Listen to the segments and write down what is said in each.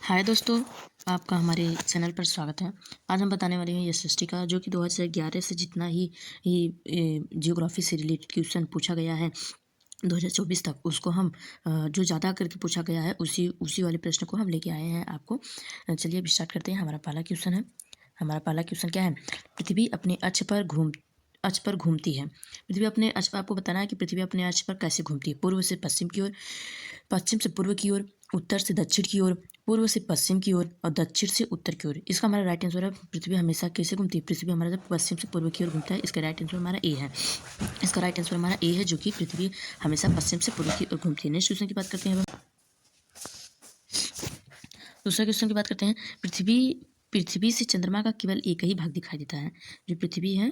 हाय दोस्तों, आपका हमारे चैनल पर स्वागत है। आज हम बताने वाले हैं यशस्वी का, जो कि 2011 से जितना ही जियोग्राफी से रिलेटेड क्वेश्चन पूछा गया है 2024 तक, उसको हम जो ज़्यादा करके पूछा गया है उसी उसी वाले प्रश्न को हम लेके आए हैं आपको। चलिए अब स्टार्ट करते हैं। हमारा पहला क्वेश्चन क्या है? पृथ्वी अपने अक्ष पर घूमती है। पृथ्वी अपने अक्ष पर, आपको बताना है कि पृथ्वी अपने अक्ष पर कैसे घूमती है। पूर्व से पश्चिम की ओर, पश्चिम से पूर्व की ओर, उत्तर से दक्षिण की ओर, पूर्व से पश्चिम की ओर और दक्षिण से उत्तर की ओर। इसका हमारा राइट आंसर है पृथ्वी हमेशा कैसे घूमती है। पृथ्वी हमारा जब पश्चिम से पूर्व की ओर घूमता है। इसका राइट आंसर हमारा ए है। इसका राइट आंसर हमारा ए है, जो कि पृथ्वी हमेशा पश्चिम से पूर्व की ओर घूमती है। नेक्स्ट क्वेश्चन की बात करते हैं। दूसरा क्वेश्चन की बात करते हैं। पृथ्वी से चंद्रमा का केवल एक ही भाग दिखाई देता है। जो पृथ्वी है,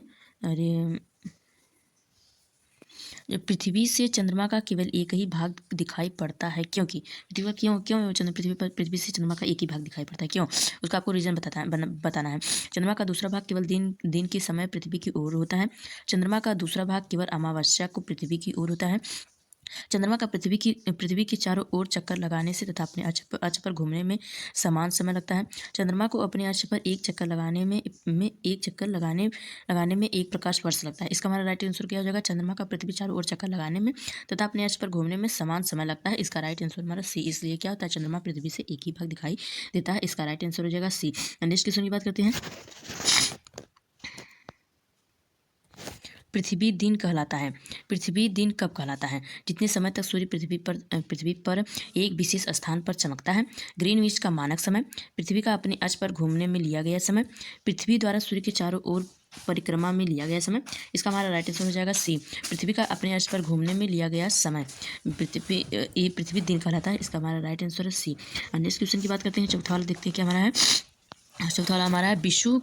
पृथ्वी से चंद्रमा का केवल एक ही भाग दिखाई पड़ता है, क्योंकि पृथ्वी का पृथ्वी से चंद्रमा का एक ही भाग दिखाई पड़ता है, क्यों? उसका आपको रीजन बताना है। चंद्रमा का दूसरा भाग केवल दिन के समय पृथ्वी की ओर होता है। चंद्रमा का दूसरा भाग केवल अमावस्या को पृथ्वी की ओर होता है। चंद्रमा का पृथ्वी की चारों ओर चक्कर लगाने से तथा अपने अक्ष पर घूमने में समान समय लगता है। चंद्रमा को अपने अक्ष पर एक चक्कर लगाने में एक प्रकाश वर्ष लगता है। इसका हमारा राइट आंसर क्या हो जाएगा? चंद्रमा का पृथ्वी चारों ओर चक्कर लगाने में तथा अपने अक्ष पर घूमने में समान समय लगता है। इसका राइट आंसर हमारा सी। इसलिए क्या होता है? चंद्रमा पृथ्वी से एक ही भाग दिखाई देता है। इसका राइट आंसर हो जाएगा सी। नेक्स्ट क्वेश्चन की बात करते हैं। पृथ्वी दिन कहलाता है। पृथ्वी दिन कब कहलाता है? जितने समय तक सूर्य पृथ्वी पर एक विशेष स्थान पर चमकता है। ग्रीनविच का मानक समय। पृथ्वी का अपने अक्ष पर घूमने में लिया गया समय। पृथ्वी द्वारा सूर्य के चारों ओर परिक्रमा में लिया गया समय। इसका हमारा राइट आंसर हो जाएगा सी। पृथ्वी का अपने अक्ष पर घूमने में लिया गया समय पृथ्वी दिन कहलाता है। इसका हमारा राइट आंसर है सी। नेक्स्ट क्वेश्चन की बात करते हैं। चौथा वाला देखते हैं क्या हमारा है। चौथा वाला हमारा है, विषु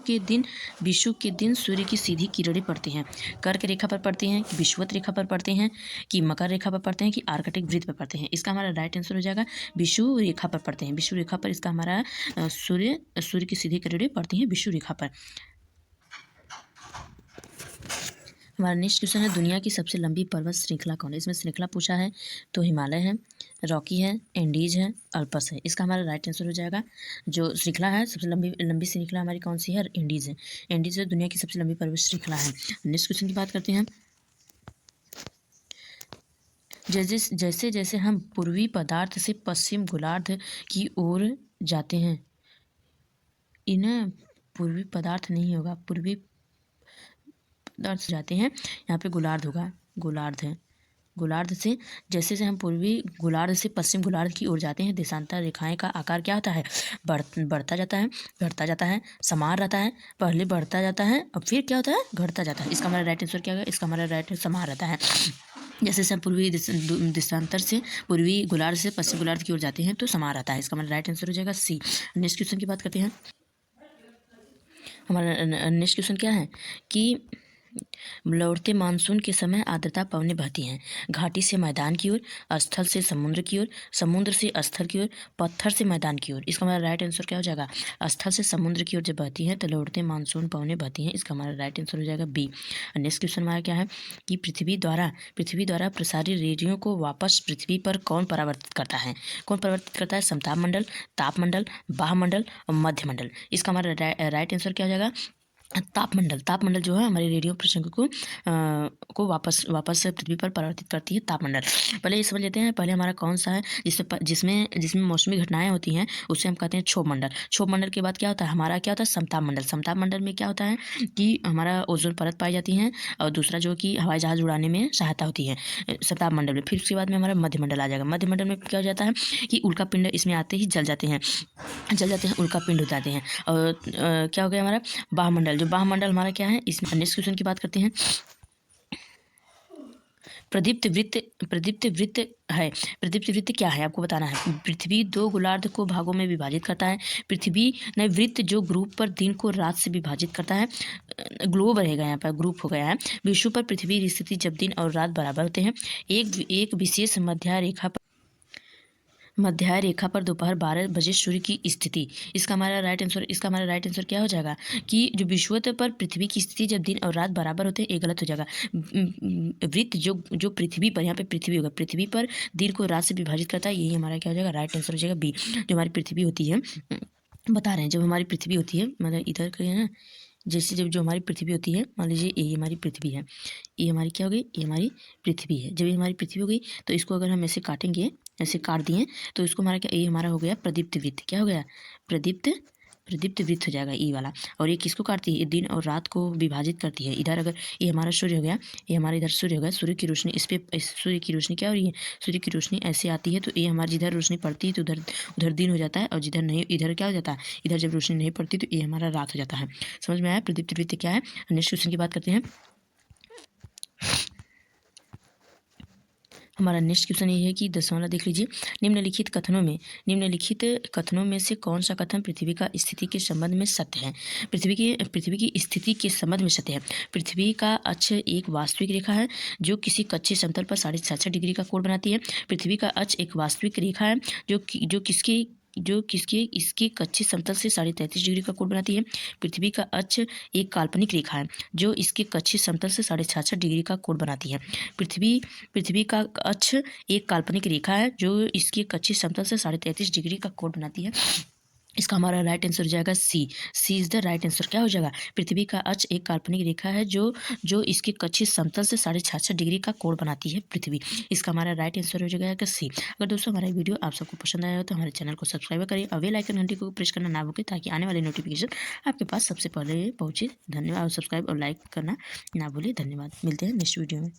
के दिन सूर्य की सीधी किरणें पड़ती हैं। कर्क रेखा पर पड़ती हैं कि विषुवत रेखा पर पड़ते हैं कि मकर रेखा पर पड़ते हैं कि आर्कटिक वृत्त पर पड़ते हैं। इसका हमारा राइट आंसर हो जाएगा विषु रेखा पर पड़ते हैं। विषु रेखा पर इसका हमारा सूर्य की सीधी किरणें पड़ती हैं विषु रेखा पर। हमारा नेक्स्ट क्वेश्चन है, दुनिया की सबसे लंबी पर्वत श्रृंखला कौन है? इसमें श्रृंखला पूछा है तो हिमालय है, रॉकी है, एंडीज है, अल्पस है। इसका हमारा राइट आंसर हो जाएगा, जो श्रृंखला है सबसे लंबी श्रृंखला हमारी कौन सी है? एंडीज है। एंडीज है दुनिया की सबसे लंबी पर्वत श्रृंखला है। नेक्स्ट क्वेश्चन की बात करते हैं। जैसे जैसे हम पूर्वी पदार्थ से पश्चिम गोलार्ध की ओर जाते हैं, पूर्वी पदार्थ नहीं होगा, पूर्वी पदार्थ जाते हैं, यहाँ पे गोलार्ध होगा, गोलार्ध है। गोलार्ध से जैसे हम पूर्वी गोलार्ध से पश्चिम गोलार्ध की ओर जाते हैं, देशांतर रेखाएं का आकार क्या होता है? बढ़ता जाता है, घटता जाता है, समान रहता है। पहले बढ़ता जाता है और फिर क्या होता है? घटता जाता है। इसका हमारा राइट आंसर क्या होगा? इसका हमारा राइट आंसर समान रहता है। जैसे हम पूर्वी देशांतर से पूर्वी गोलार्ध से पश्चिम गोलार्ध की ओर जाते हैं तो समान रहता है। इसका हमारा राइट आंसर हो जाएगा सी। नेक्स्ट क्वेश्चन की बात करते हैं। हमारा नेक्स्ट क्वेश्चन क्या है कि लौटते मानसून के समय आर्द्रता पवनें बहती हैं। घाटी से मैदान की ओर, स्थल से समुद्र की ओर, समुद्र से स्थल की ओर, पत्थर से मैदान की ओर। इसका हमारा राइट आंसर क्या हो जाएगा? स्थल से समुद्र की ओर जब बहती है तो लौटते मानसून पवनें बहती हैं। इसका हमारा राइट आंसर हो जाएगा बी। नेक्स्ट क्वेश्चन हमारा क्या है कि पृथ्वी द्वारा प्रसारित रेडियो को वापस पृथ्वी पर कौन परावर्तित करता है? समताप मंडल, तापमंडल, बाह्यमंडल और मध्य मंडल। इसका हमारा राइट आंसर क्या हो जाएगा? तापमंडल जो है हमारे रेडियो प्रसंग को वापस से पृथ्वी पर परावर्तित करती है, तापमंडल। पहले ये समझ लेते हैं, पहले हमारा कौन सा है जिसमें मौसमी घटनाएं होती हैं, उसे हम कहते हैं क्षोभ मंडल। क्षोभ मंडल के बाद क्या होता है? हमारा क्या होता है? समताप मंडल। समताप मंडल में क्या होता है कि हमारा ओजोन परत पाई जाती है और दूसरा जो कि हवाई जहाज उड़ाने में सहायता होती है समताप मंडल में। फिर उसके बाद में हमारा मध्य मंडल आ जाएगा। मध्य मंडल में क्या हो जाता है कि उल्का पिंड इसमें आते ही जल जाते हैं, उल्का पिंड हो जाते हैं। और क्या हो गया हमारा? बाह्यमंडल। जो बाह्यमंडल हमारा क्या है? इसमें नेक्स्ट क्वेश्चन की बात करते हैं। प्रदीप्त वृत्त क्या है? आपको बताना है। पृथ्वी दो गोलार्ध को भागों में विभाजित करता है। वृत्त जो ग्रुप पर दिन को रात से विभाजित करता है। ग्लोब रहेगा, यहाँ पर ग्रुप हो गया है। विश्व पर पृथ्वी की स्थिति जब दिन और रात बराबर होते हैं। एक विशेष मध्य रेखा मध्य रेखा पर दोपहर 12 बजे सूर्य की स्थिति। इसका हमारा राइट आंसर क्या हो जाएगा कि जो विषुवत पर पृथ्वी की स्थिति जब दिन और रात बराबर होते हैं, ये गलत हो जाएगा। वृत्त जो पृथ्वी पर, यहाँ पे पृथ्वी होगा, पृथ्वी पर दिन को रात से विभाजित करता है, यही हमारा क्या हो जाएगा, राइट आंसर हो जाएगा बी। जो हमारी पृथ्वी होती है, बता रहे हैं, जब हमारी पृथ्वी होती है, मतलब इधर का है ना, जैसे जब जो हमारी पृथ्वी होती है, मान लीजिए ये हमारी पृथ्वी है, ये हमारी क्या हो गई, ये हमारी पृथ्वी है। जब ये हमारी पृथ्वी हो गई तो इसको अगर हम ऐसे काटेंगे, ऐसे काट दिए, तो इसको हमारा क्या, ये हमारा हो गया प्रदीप्त वृत्त। क्या हो गया, प्रदीप्त वृत्त हो जाएगा ई वाला। और ये किसको काटती है, ये दिन और रात को विभाजित करती है। इधर अगर ये हमारा सूर्य हो गया, ये हमारा इधर सूर्य हो गया, सूर्य की रोशनी इस पे, सूर्य की रोशनी क्या हो रही है, सूर्य की रोशनी ऐसे आती है, तो ये हमारी जिधर रोशनी पड़ती है तो उधर उधर दिन हो जाता है, और जिधर नहीं, इधर क्या हो जाता है, इधर जब रोशनी नहीं पड़ती तो ये हमारा रात हो जाता है। समझ में आया प्रदीप्त वृत्त क्या है। नेक्स्ट क्वेश्चन की बात करते हैं। हमारा नेक्स्ट क्वेश्चन ये है कि 10वां वाला देख लीजिए। निम्नलिखित कथनों में से कौन सा कथन पृथ्वी का स्थिति के संबंध में सत्य है। पृथ्वी की स्थिति के संबंध में सत्य है। पृथ्वी का अक्ष एक वास्तविक रेखा है जो किसी कच्चे समतल पर 66.5 डिग्री का कोण बनाती है। पृथ्वी का अक्ष एक वास्तविक रेखा है जो इसके कच्चे समतल से 33.5 डिग्री का कोण बनाती है। पृथ्वी का अक्ष एक काल्पनिक रेखा है जो इसके कच्चे समतल से 66.5 डिग्री का कोण बनाती है। पृथ्वी का अक्ष एक काल्पनिक रेखा है जो इसके कच्चे समतल से 33.5 डिग्री का कोण बनाती है। इसका हमारा राइट आंसर हो जाएगा सी इज द राइट आंसर। क्या हो जाएगा, पृथ्वी का अक्ष एक काल्पनिक रेखा है जो इसके कच्चे समतल से 66.5 डिग्री का कोण बनाती है पृथ्वी। इसका हमारा राइट आंसर हो जाएगा सी। अगर दोस्तों हमारा वीडियो आप सबको पसंद आया हो तो हमारे चैनल को सब्सक्राइब करिए और बेल आइकन घंटी को प्रेस करना ना भूलें ताकि आने वाले नोटिफिकेशन आपके पास सबसे पहले पहुंचे। धन्यवाद। और सब्सक्राइब और लाइक करना ना भूलें। धन्यवाद। मिलते हैं नेक्स्ट वीडियो में।